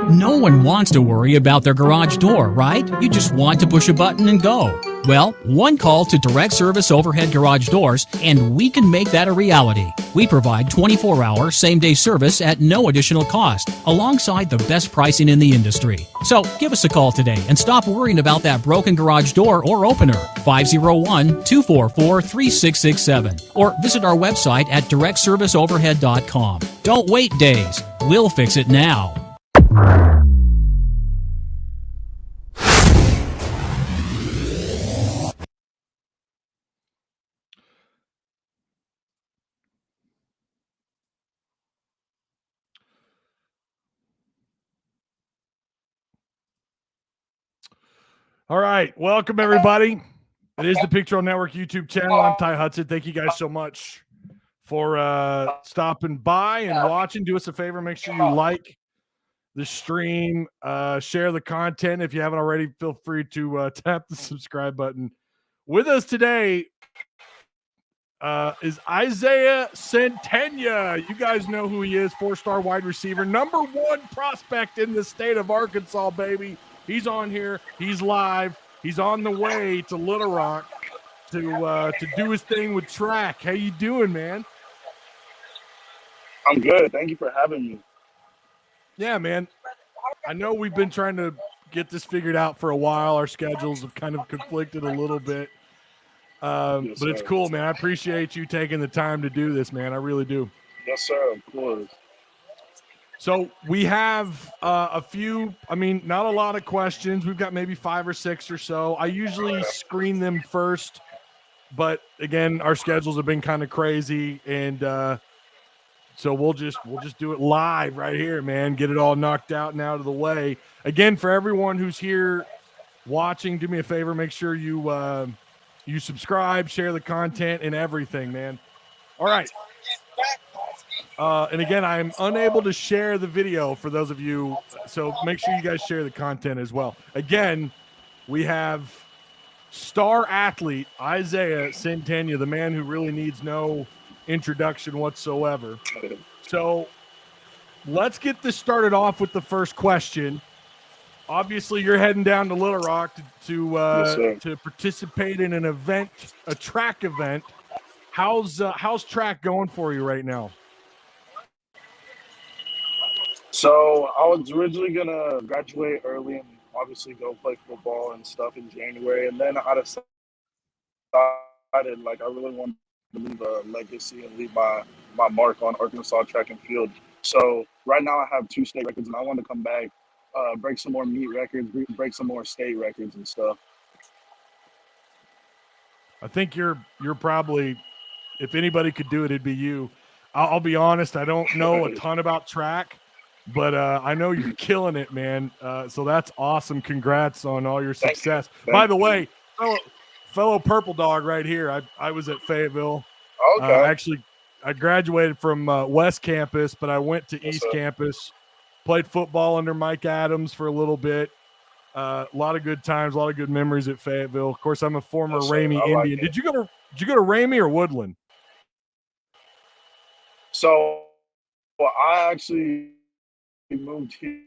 No one wants to worry about their garage door, right? You just want to push a button and go. Well, one call to Direct Service Overhead Garage Doors, and we can make that a reality. We provide 24-hour, same-day service at no additional cost, alongside the best pricing in the industry. So give us a call today and stop worrying about that broken garage door or opener. 501-244-3667. Or visit our website at directserviceoverhead.com. Don't wait days. We'll fix it now. All right. Welcome, everybody. It is the Picture Network YouTube channel. I'm Ty Hudson. Thank you guys so much for stopping by and watching. Do us a favor. Make sure you like the stream, share the content. If you haven't already, feel free to tap the subscribe button. With us today is Isaiah Sategna. You guys know who he is. 4-star wide receiver. #1 prospect in the state of Arkansas, baby. He's on here. He's live. He's on the way to Little Rock to do his thing with track. How you doing, man? I'm good. Thank you for having me. Yeah, man. I know we've been trying to get this figured out for a while. Our schedules have kind of conflicted a little bit. Yes, but it's sir. cool, man. I appreciate you taking the time to do this, man. I really do. Yes, sir. Of course. So we have a few, not a lot of questions. We've got maybe 5 or 6 or so. I usually screen them first, but again, our schedules have been kind of crazy, and so we'll just do it live right here, man. Get it all knocked out and out of the way. Again, for everyone who's here watching, do me a favor, make sure you you subscribe, share the content, and everything, man. All right. And again, I'm unable to share the video for those of you, so make sure you guys share the content as well. Again, we have star athlete Isaiah Sategna, the man who really needs no introduction whatsoever. So let's get this started off with the first question. Obviously, you're heading down to Little Rock to participate in an event, a track event. How's track going for you right now? So I was originally gonna graduate early and obviously go play football and stuff in January, and then I decided like I really wanted to leave a legacy and leave my mark on Arkansas track and field. So right now I have 2 state records, and I want to come back, break some more meet records, break some more state records and stuff. I think you're probably, if anybody could do it, it'd be you. I'll be honest, I don't know a ton about track, but I know you're killing it, man. So that's awesome. Congrats on all your success. By the way, fellow Purple Dog right here. I was at Fayetteville. Okay. Actually, I graduated from West Campus, but I went to East Campus. Played football under Mike Adams for a little bit. A lot of good times, a lot of good memories at Fayetteville. Of course, I'm a former Ramey Indian. Did you go to Ramey or Woodland? So, well, I actually moved here.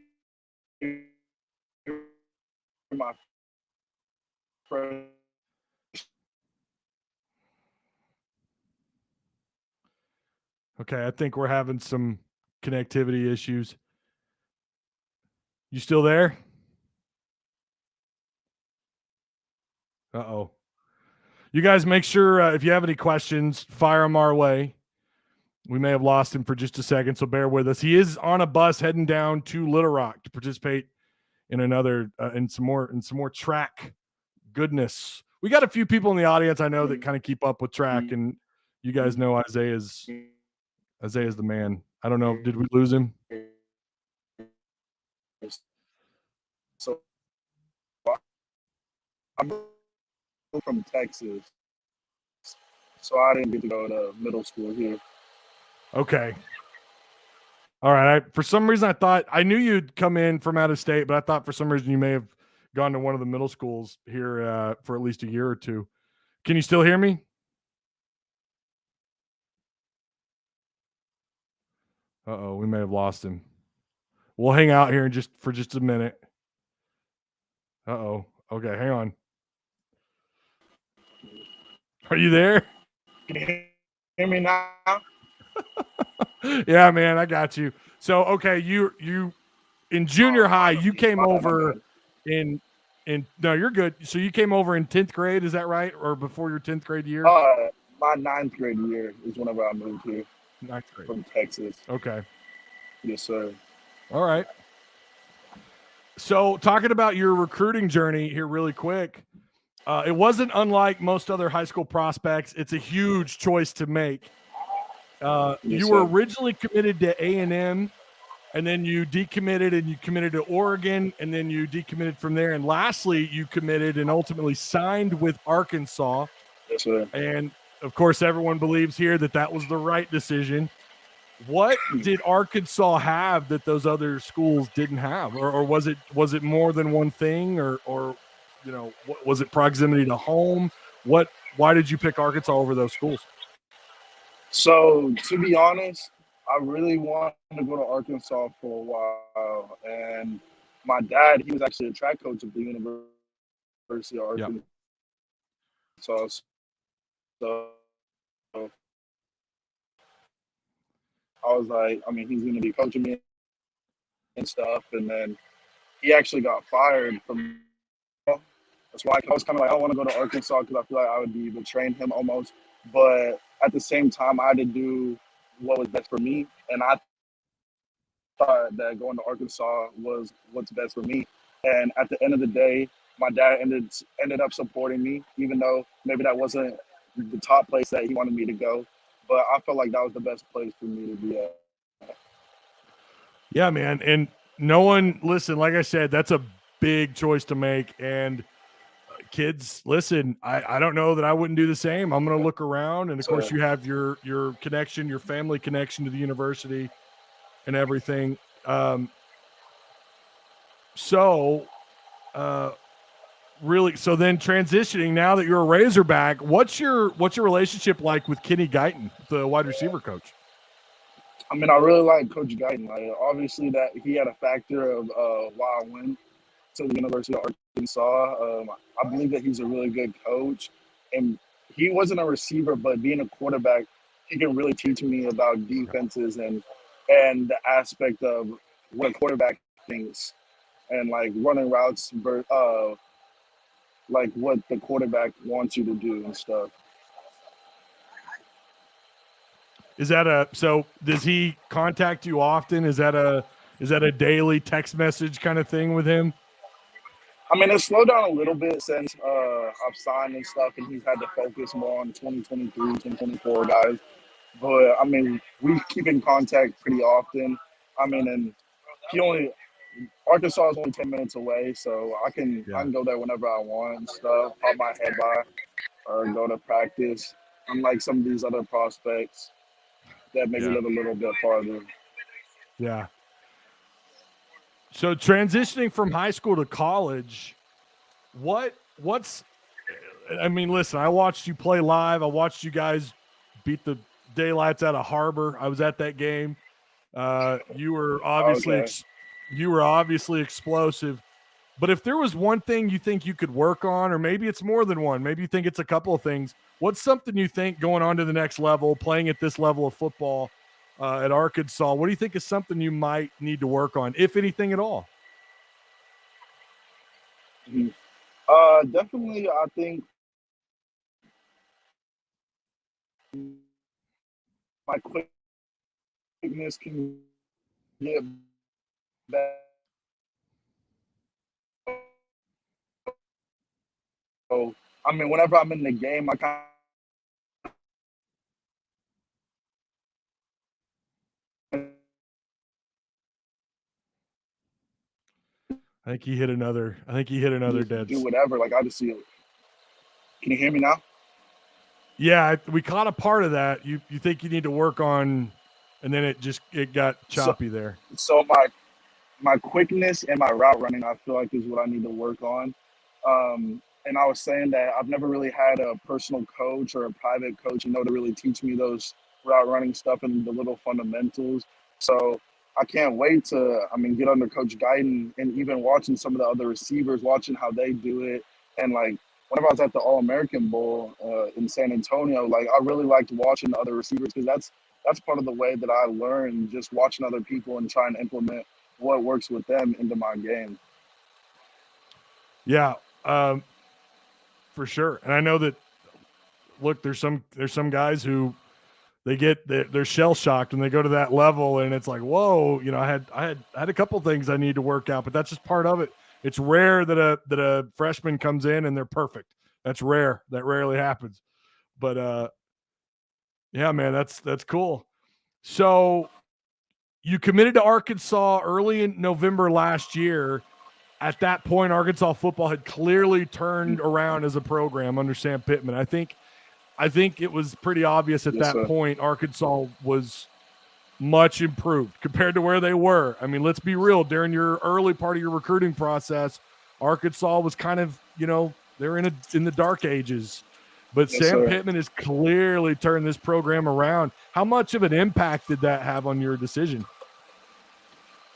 My friend. Okay, I think we're having some connectivity issues. You still there? Uh-oh. You guys make sure if you have any questions, fire them our way. We may have lost him for just a second, so bear with us. He is on a bus heading down to Little Rock to participate in another in some more track goodness. We got a few people in the audience I know that kind of keep up with track, and you guys know Isaiah's the man. I don't know, did we lose him? So I'm from Texas, so I didn't get to go to middle school here. Okay. All right. For some reason, I knew you'd come in from out of state, but I thought for some reason you may have gone to one of the middle schools here for at least a year or two. Can you still hear me? Uh-oh, we may have lost him. We'll hang out here for just a minute. Uh-oh. Okay, hang on. Are you there? Can you hear me now? Yeah, man, I got you. So, okay, you in junior high, you came over in no, you're good. So you came over in 10th grade, is that right? Or before your 10th grade year? My 9th grade year is whenever I moved here 9th grade. from Texas. Okay. Yes, sir. All right. So, talking about your recruiting journey here really quick, it wasn't unlike most other high school prospects. It's a huge choice to make. You were originally committed to A&M, and then you decommitted and you committed to Oregon, and then you decommitted from there. And lastly, you committed and ultimately signed with Arkansas. Yes, sir. And of course, everyone believes here that that was the right decision. What did Arkansas have that those other schools didn't have, or was it more than one thing, or you know, was it proximity to home? Why did you pick Arkansas over those schools? So to be honest, I really wanted to go to Arkansas for a while, and my dad, he was actually a track coach at the University of Arkansas. Yep. So I was like, I mean, he's going to be coaching me and stuff, and then he actually got fired from. That's why I was kind of like, I want to go to Arkansas because I feel like I would be betraying him almost. But at the same time, I had to do what was best for me, and I thought that going to Arkansas was what's best for me. And at the end of the day, my dad ended up supporting me, even though maybe that wasn't the top place that he wanted me to go. But I felt like that was the best place for me to be at. Yeah, man. And no one, listen, like I said, that's a big choice to make. And kids, listen, I don't know that I wouldn't do the same. I'm going to look around. And of course, you have your connection, your family connection to the university and everything. Really, so then transitioning now that you're a Razorback, what's your relationship like with Kenny Guyton, the wide receiver coach? I mean, I really like Coach Guyton. Like, obviously, that he had a factor of why I went to the University of Arkansas. I believe that he's a really good coach, and he wasn't a receiver, but being a quarterback, he can really teach me about defenses and the aspect of what a quarterback thinks and like running routes, like what the quarterback wants you to do and stuff. Is that so does he contact you often? Is that a daily text message kind of thing with him? I mean, it's slowed down a little bit since I've signed and stuff, and he's had to focus more on 2023, 2024 guys. But I mean, we keep in contact pretty often. I mean, and Arkansas is only 10 minutes away, so I can go there whenever I want and stuff, pop my head by or go to practice. Unlike some of these other prospects that maybe live a little bit farther. Yeah. So transitioning from high school to college, I mean, listen, I watched you play live. I watched you guys beat the daylights out of Harbor. I was at that game. You were obviously explosive. But if there was one thing you think you could work on, or maybe it's more than one, maybe you think it's a couple of things, what's something you think going on to the next level, playing at this level of football at Arkansas, what do you think is something you might need to work on, if anything at all? Mm-hmm. Definitely, I think my quickness can get better. So, I mean, whenever I'm in the game, I kind of I think he hit another dead. Do whatever. Like, I just see it. Can you hear me now? Yeah, we caught a part of that. You think you need to work on, and then it got choppy there. So my quickness and my route running, I feel like is what I need to work on. And I was saying that I've never really had a personal coach or a private coach, to really teach me those route running stuff and the little fundamentals. So I can't wait to, get under Coach Guyton, and even watching some of the other receivers, watching how they do it. And like whenever I was at the All-American Bowl in San Antonio, like I really liked watching the other receivers because that's part of the way that I learn, just watching other people and trying to implement what works with them into my game. Yeah, for sure. And I know that. Look, there's some guys who they're shell shocked when they go to that level, and it's like, whoa, I had a couple things I need to work out, but that's just part of it. It's rare that a freshman comes in and they're perfect. That's rare. That rarely happens. But yeah, man, that's cool. So you committed to Arkansas early in November last year. At that point, Arkansas football had clearly turned around as a program under Sam Pittman. I think it was pretty obvious at that point Arkansas was much improved compared to where they were. I mean, let's be real. During your early part of your recruiting process, Arkansas was kind of, they're in the dark ages. But Sam Pittman has clearly turned this program around. How much of an impact did that have on your decision?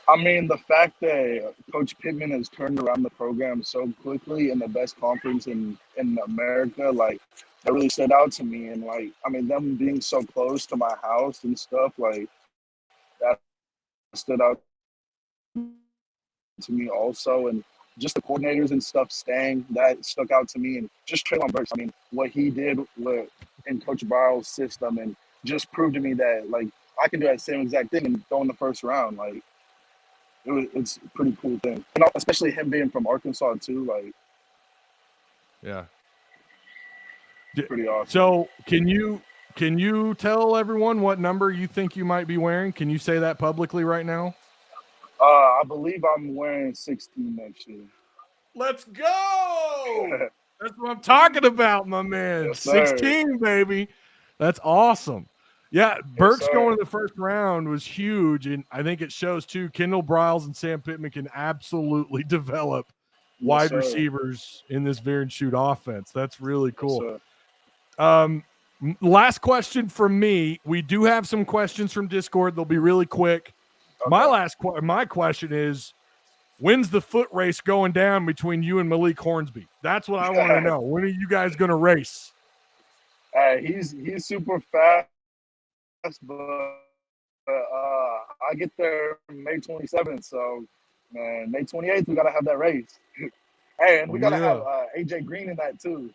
The fact that Coach Pittman has turned around the program so quickly in the best conference in America, like, that really stood out to me. And, like, them being so close to my house and stuff, like, that stood out to me also. And just the coordinators and stuff staying, that stuck out to me. And just Treylon Burks, what he did in Coach Barrow's system, and just proved to me that, like, I can do that same exact thing and go in the first round. Like, it's a pretty cool thing. And especially him being from Arkansas too, like, yeah, pretty awesome. So can you tell everyone what number you think you might be wearing? Can you say that publicly right now? I believe I'm wearing 16 next year. Let's go! That's what I'm talking about, my man. Yes, 16, baby. That's awesome. Yeah, Burks going to the first round was huge, and I think it shows too. Kendall Briles and Sam Pittman can absolutely develop wide receivers in this veer and shoot offense. That's really cool. Last question from me. We do have some questions from Discord. They'll be really quick. Okay. My question is, when's the foot race going down between you and Malik Hornsby? That's what I want to know. When are you guys going to race? He's super fast, but I get there May 27th. So, man, May 28th, we got to have that race. Hey, and we got to have AJ Green in that too.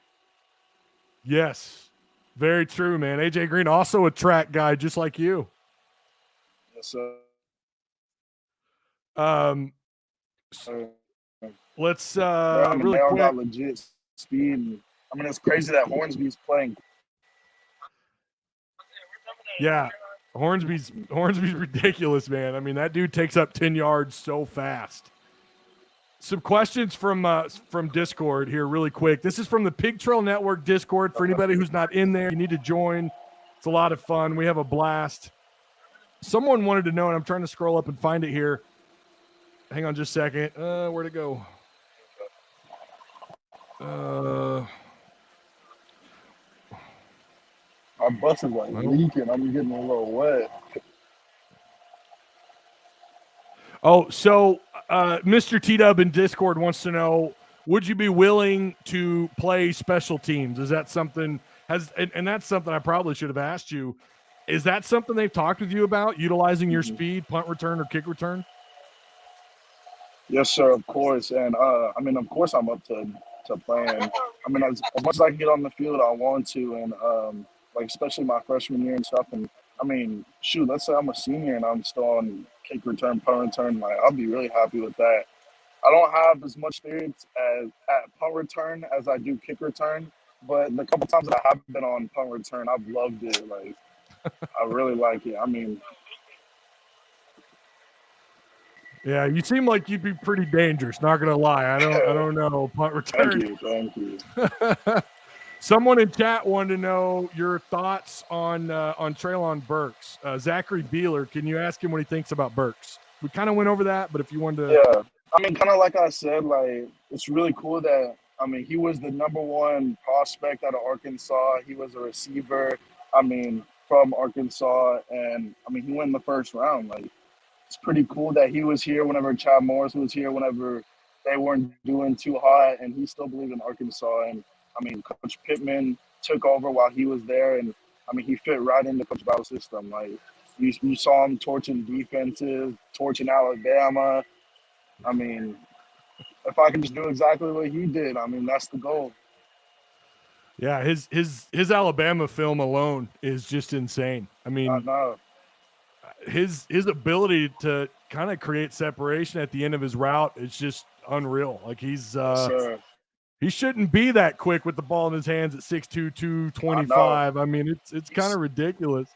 Yes, very true, man. AJ Green, also a track guy, just like you. Yes, sir. Let's they really all quick. got legit speed. It's crazy that Hornsby's playing. Yeah, Hornsby's ridiculous, man. That dude takes up 10 yards so fast. Some questions from Discord here really quick. This is from the Pig Trail Network Discord. For anybody who's not in there, you need to join. It's a lot of fun. We have a blast. Someone wanted to know, and I'm trying to scroll up and find it here. Hang on just a second. Where'd it go? My bus is like leaking. I'm getting a little wet. Oh, so Mr. T-Dub in Discord wants to know, would you be willing to play special teams? Is that something and that's something I probably should have asked you. Is that something they've talked with you about, utilizing your speed, punt return or kick return? Yes, sir, of course. And of course I'm up to playing. As much as I can get on the field, I want to. And especially my freshman year and stuff. And let's say I'm a senior and I'm still on kick return, punt return. Like, I'll be really happy with that. I don't have as much experience at punt return as I do kick return, but the couple times that I have been on punt return, I've loved it. Like, I really like it. Yeah, you seem like you'd be pretty dangerous. Not gonna lie, I don't know punt return. Thank you. Someone in chat wanted to know your thoughts on Treylon Burks. Zachary Beeler, can you ask him what he thinks about Burks? We kind of went over that, but if you wanted to, yeah, kind of like I said, like, it's really cool that he was the number one prospect out of Arkansas. He was a receiver. From Arkansas, and he went in the first round. Like, it's pretty cool that he was here whenever Chad Morris was here, whenever they weren't doing too hot, and he still believed in Arkansas. And I mean, Coach Pittman took over while he was there, and I mean, he fit right into Coach Bow's system. Like you saw him torching defenses, torching Alabama. I mean, if I can just do exactly what he did, I mean, that's the goal. Yeah, his Alabama film alone is just insane. I mean, his ability to kind of create separation at the end of his route is just unreal. Like he shouldn't be that quick with the ball in his hands at 6'2", 225. I mean, it's kind of ridiculous.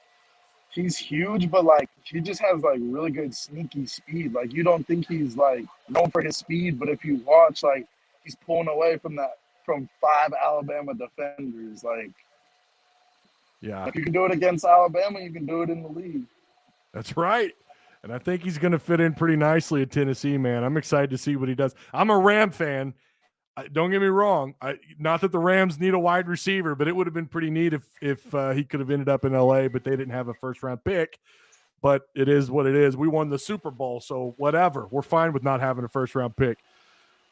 He's huge, but like he just has like really good sneaky speed. Like you don't think he's like known for his speed, but if you watch, like he's pulling away from 5 Alabama defenders. Like, yeah, if you can do it against Alabama, you can do it in the league. That's right. And I think he's going to fit in pretty nicely at Tennessee, man. I'm excited to see what he does. I'm a Ram fan. Don't get me wrong. Not that the Rams need a wide receiver, but it would have been pretty neat if he could have ended up in L.A., but they didn't have a first-round pick. But it is what it is. We won the Super Bowl, so whatever. We're fine with not having a first-round pick.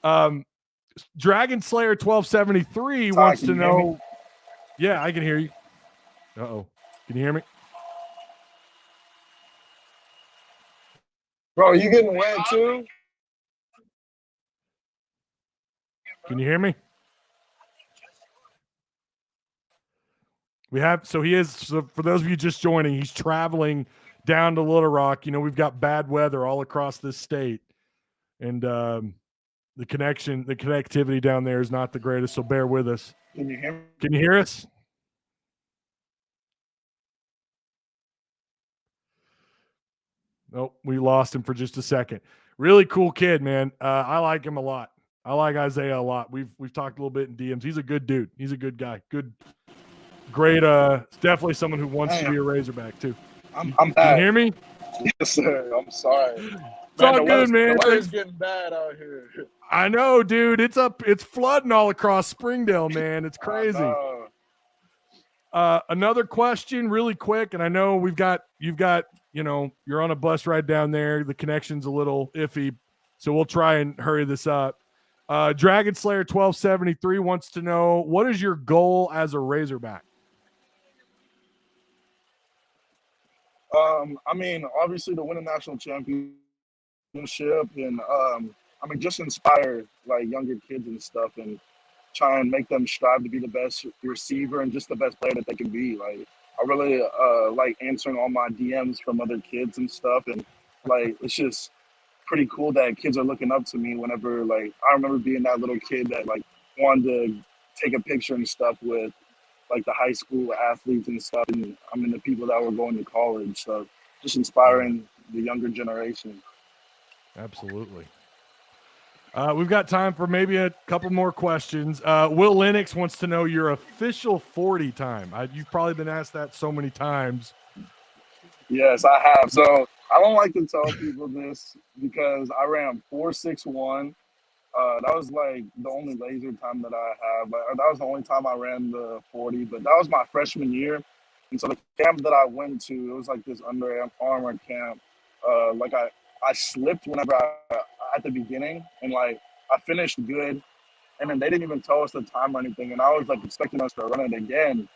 Dragon Slayer 1273 wants to know. Yeah, I can hear you. Uh-oh. Can you hear me? Bro, you getting wet too? Can you hear me? So for those of you just joining, he's traveling down to Little Rock. You know, we've got bad weather all across this state. And the connectivity down there is not the greatest, so bear with us. Can you hear me? Can you hear us? Nope, we lost him for just a second. Really cool kid, man. I like him a lot. I like Isaiah a lot. We've talked a little bit in DMs. He's a good dude. He's a good guy. Great. Definitely someone who wants to be a Razorback too. I'm Can bad. you hear me? Yes, sir. I'm sorry. It's all good, man. The weather's getting bad out here. I know, dude. It's flooding all across Springdale, man. It's crazy. Another question, really quick, and I know you've got, you're on a bus ride down there. The connection's a little iffy, so we'll try and hurry this up. Dragon Slayer 1273 wants to know, what is your goal as a Razorback? I mean, obviously to win a national championship, and I mean, just inspire like younger kids and stuff, and try and make them strive to be the best receiver and just the best player that they can be. Like, I really like answering all my DMs from other kids and stuff, and like it's just pretty cool that kids are looking up to me whenever, like, I remember being that little kid that like wanted to take a picture and stuff with like the high school athletes and stuff, and I mean the people that were going to college. So just inspiring the younger generation. Absolutely. We've got time for maybe a couple more questions. Will Lennox wants to know your official 40 time. You've probably been asked that so many times. Yes, I have. So I don't like to tell people this because I ran 4.61. That was like the only laser time that I have. Like, that was the only time I ran the 40, but that was my freshman year. And so the camp that I went to, it was like this Under Armour camp. Like I slipped whenever at the beginning, and like I finished good, and then they didn't even tell us the time or anything, and I was like expecting us to run it again.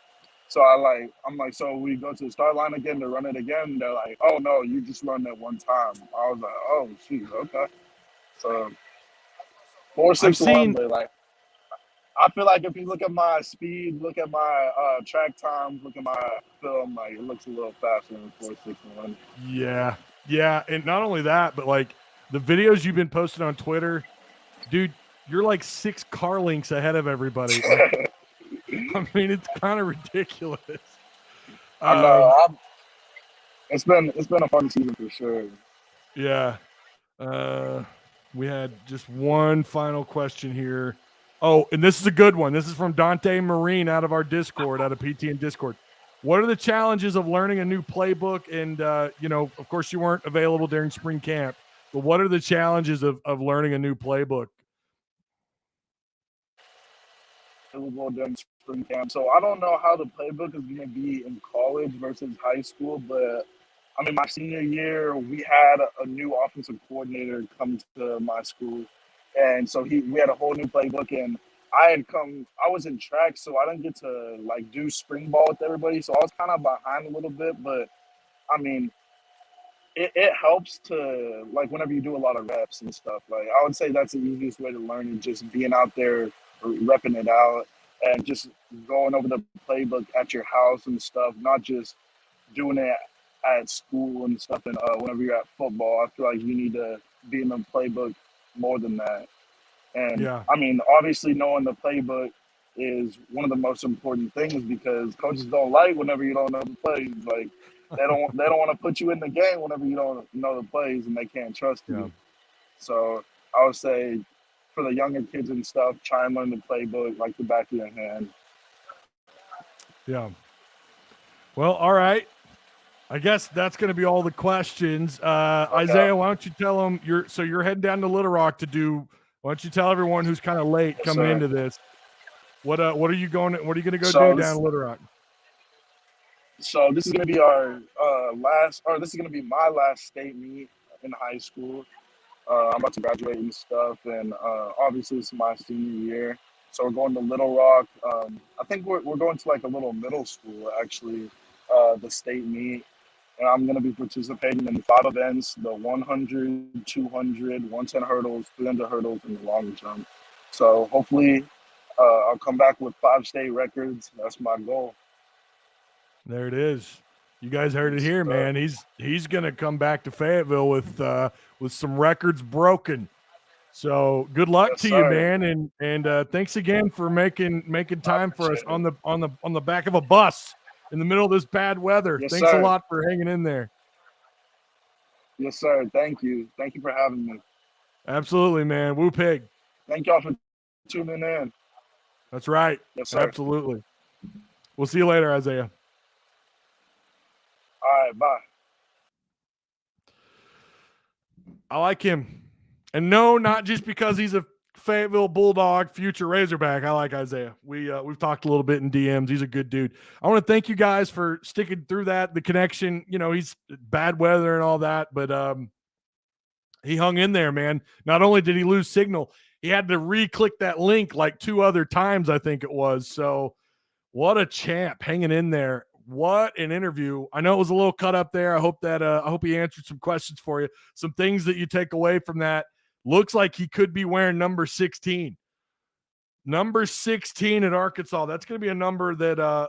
So I'm like, so we go to the start line again to run it again. They're like, oh no, you just run that one time. I was like, oh shoot, okay. So 4.61, but like I feel like if you look at my speed, look at my track times, look at my film, like it looks a little faster than 4.61. Yeah, and not only that, but like the videos you've been posting on Twitter, dude, you're like 6 car lengths ahead of everybody. Like, I mean, it's kind of ridiculous. I know. It's been a fun season for sure. Yeah. We had just one final question here. Oh, and this is a good one. This is from Dante Marine out of our Discord, out of PTN Discord. What are the challenges of learning a new playbook? And, of course, you weren't available during spring camp, but what are the challenges of learning a new playbook? During spring camp. So I don't know how the playbook is going to be in college versus high school, but I mean, my senior year, we had a new offensive coordinator come to my school, and so we had a whole new playbook. And I was in track, so I didn't get to like do spring ball with everybody, so I was kind of behind a little bit. But I mean, it helps to like whenever you do a lot of reps and stuff. Like I would say that's the easiest way to learn is just being out there, repping it out, and just going over the playbook at your house and stuff, not just doing it at school and stuff. And whenever you're at football, I feel like you need to be in the playbook more than that. And Yeah. I mean, obviously, knowing the playbook is one of the most important things because coaches don't like whenever you don't know the plays. Like they don't want to put you in the game whenever you don't know the plays and they can't trust Yeah. you. So I would say for the younger kids and stuff, try and learn the playbook like the back of your hand. Yeah. Well, all right. I guess that's going to be all the questions. Isaiah, why don't you tell them you're heading down to Little Rock to do? Why don't you tell everyone who's kind of late Yes, coming sir. into this? What are you going to go So do this, down in Little Rock? so this is gonna be our last, or this is gonna be my last state meet in high school. I'm about to graduate and stuff, and obviously it's my senior year. So we're going to Little Rock. I think we're going to like a little middle school actually, the state meet, and I'm going to be participating in 5 events: the 100, 200, 110 hurdles, 300 hurdles, and the long jump. So hopefully, I'll come back with 5 state records. That's my goal. There it is. You guys heard it here, So, man. He's going to come back to Fayetteville with some records broken. So good luck yes, to you, sir. man, and thanks again for making I time for us appreciate on it. the back of a bus in the middle of this bad weather. Yes, Thanks a sir. lot for hanging in there. Yes, sir. Thank you. Thank you for having me. Absolutely, man. Woo pig. Thank y'all for tuning in. That's right. Yes, sir. Absolutely. We'll see you later, Isaiah. All right. Bye. I like him. And no, not just because he's a Fayetteville Bulldog, future Razorback. I like Isaiah. We've talked a little bit in DMs. He's a good dude. I want to thank you guys for sticking through that. The connection, he's bad weather and all that, but he hung in there, man. Not only did he lose signal, he had to re-click that link like 2 other times, I think it was. So what a champ hanging in there. What an interview. I know it was a little cut up there. I hope he answered some questions for you. Some things that you take away from that. Looks like he could be wearing number 16. Number 16 at Arkansas. That's going to be a number that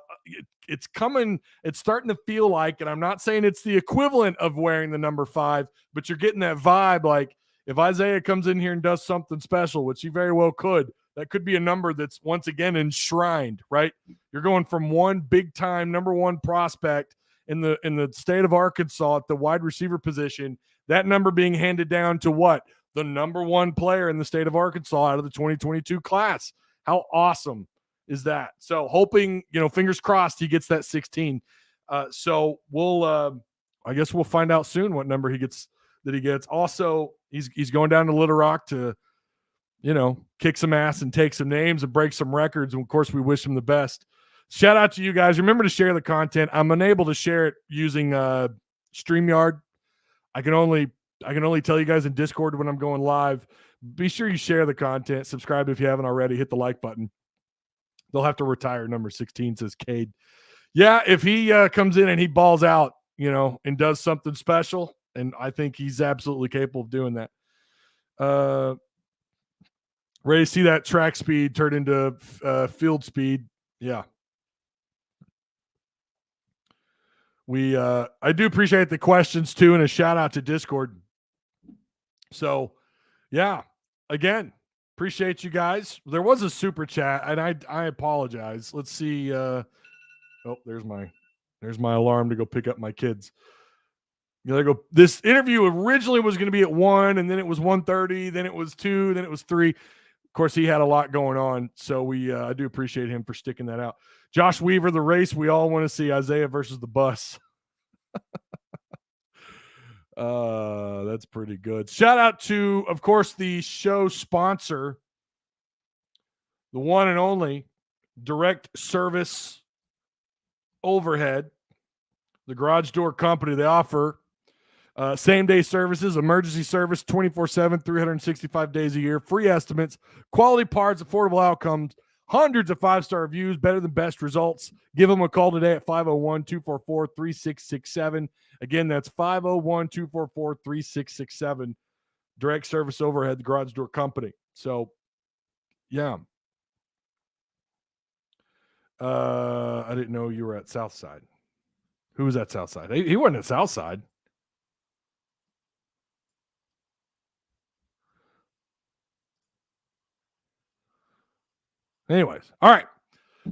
it's coming. It's starting to feel like, and I'm not saying it's the equivalent of wearing the number 5, but you're getting that vibe like if Isaiah comes in here and does something special, which he very well could, that could be a number that's once again enshrined, right? You're going from one big time number 1 prospect in the state of Arkansas at the wide receiver position, that number being handed down to what? The number 1 player in the state of Arkansas out of the 2022 class. How awesome is that? So hoping, fingers crossed he gets that 16. So I guess we'll find out soon what number he gets. Also, he's going down to Little Rock to, kick some ass and take some names and break some records. And of course, we wish him the best. Shout out to you guys. Remember to share the content. I'm unable to share it using StreamYard. I can only tell you guys in Discord when I'm going live. Be sure you share the content. Subscribe if you haven't already. Hit the like button. They'll have to retire number 16, says Cade. Yeah, if he comes in and he balls out, and does something special, and I think he's absolutely capable of doing that. Ready to see that track speed turn into field speed. Yeah. I do appreciate the questions too, and a shout out to Discord. So, yeah, again, appreciate you guys. There was a super chat, and I apologize. Let's see. There's my alarm to go pick up my kids. This interview originally was going to be at 1, and then it was 1:30, then it was 2, then it was 3. Of course, he had a lot going on, so I do appreciate him for sticking that out. Josh Weaver, the race we all want to see, Isaiah versus the bus. That's pretty good. Shout out to, of course, the show sponsor, the one and only Direct Service Overhead. the Garage Door Company. They offer same-day services, emergency service, 24/7, 365 days a year, free estimates, quality parts, affordable outcomes, hundreds of five-star reviews, better than best results. Give them a call today at 501-244-3667. Again, that's 501-244-3667. Direct service overhead, the Garage Door Company. So, yeah. I didn't know you were at Southside. Who was at Southside? He wasn't at Southside. Anyways, all right.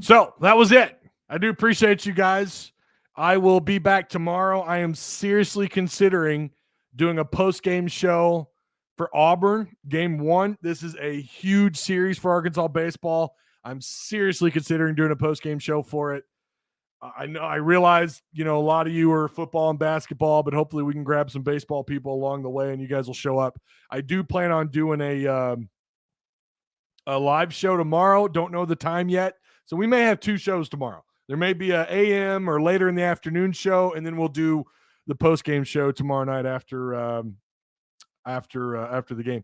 So that was it. I do appreciate you guys. I will be back tomorrow. I am seriously considering doing a post-game show for Auburn, game 1. This is a huge series for Arkansas baseball. I'm seriously considering doing a post-game show for it. I know, I realize, a lot of you are football and basketball, but hopefully we can grab some baseball people along the way and you guys will show up. I do plan on doing a live show tomorrow. Don't know the time yet. So we may have 2 shows tomorrow. There may be a AM or later in the afternoon show, and then we'll do the post-game show tomorrow night after the game.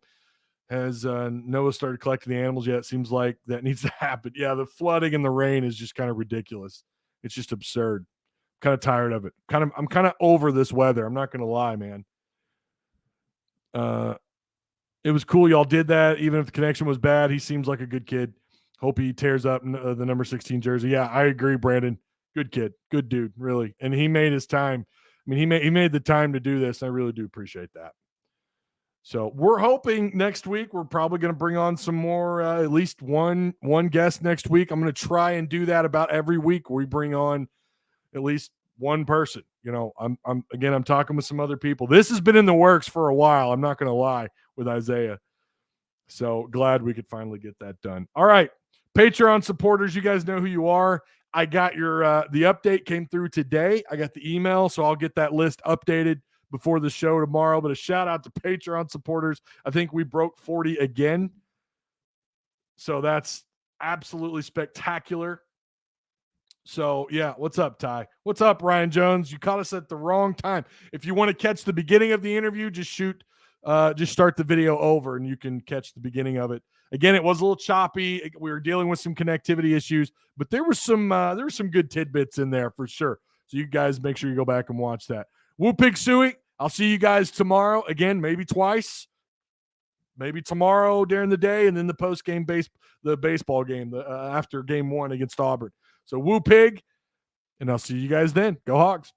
Has Noah started collecting the animals yet? It seems like that needs to happen. Yeah, the flooding and the rain is just kind of ridiculous. It's just absurd. Kind of tired of it. I'm kind of over this weather. I'm not going to lie, man. It was cool y'all did that, even if the connection was bad. He seems like a good kid. Hope he tears up the number 16 jersey. Yeah, I agree, Brandon. Good kid. Good dude, really. And he made his time. I mean, he made the time to do this. I really do appreciate that. So we're hoping next week we're probably going to bring on some more, at least one guest next week. I'm going to try and do that about every week where we bring on at least one person. I'm talking with some other people. This has been in the works for a while. I'm not going to lie, with Isaiah. So glad we could finally get that done. All right. Patreon supporters, you guys know who you are. I got your the update came through today. I got the email, so I'll get that list updated before the show tomorrow. But a shout out to Patreon supporters. I think we broke 40 again. So that's absolutely spectacular. So, yeah, what's up, Ty? What's up, Ryan Jones? You caught us at the wrong time. If you want to catch the beginning of the interview, just start the video over and you can catch the beginning of it. Again, it was a little choppy. We were dealing with some connectivity issues, but there were some good tidbits in there for sure. So you guys make sure you go back and watch that. Woo Pig Suey, I'll see you guys tomorrow. Again, maybe twice. Maybe tomorrow during the day and then the post-game baseball game after game 1 against Auburn. So Woo Pig, and I'll see you guys then. Go Hogs.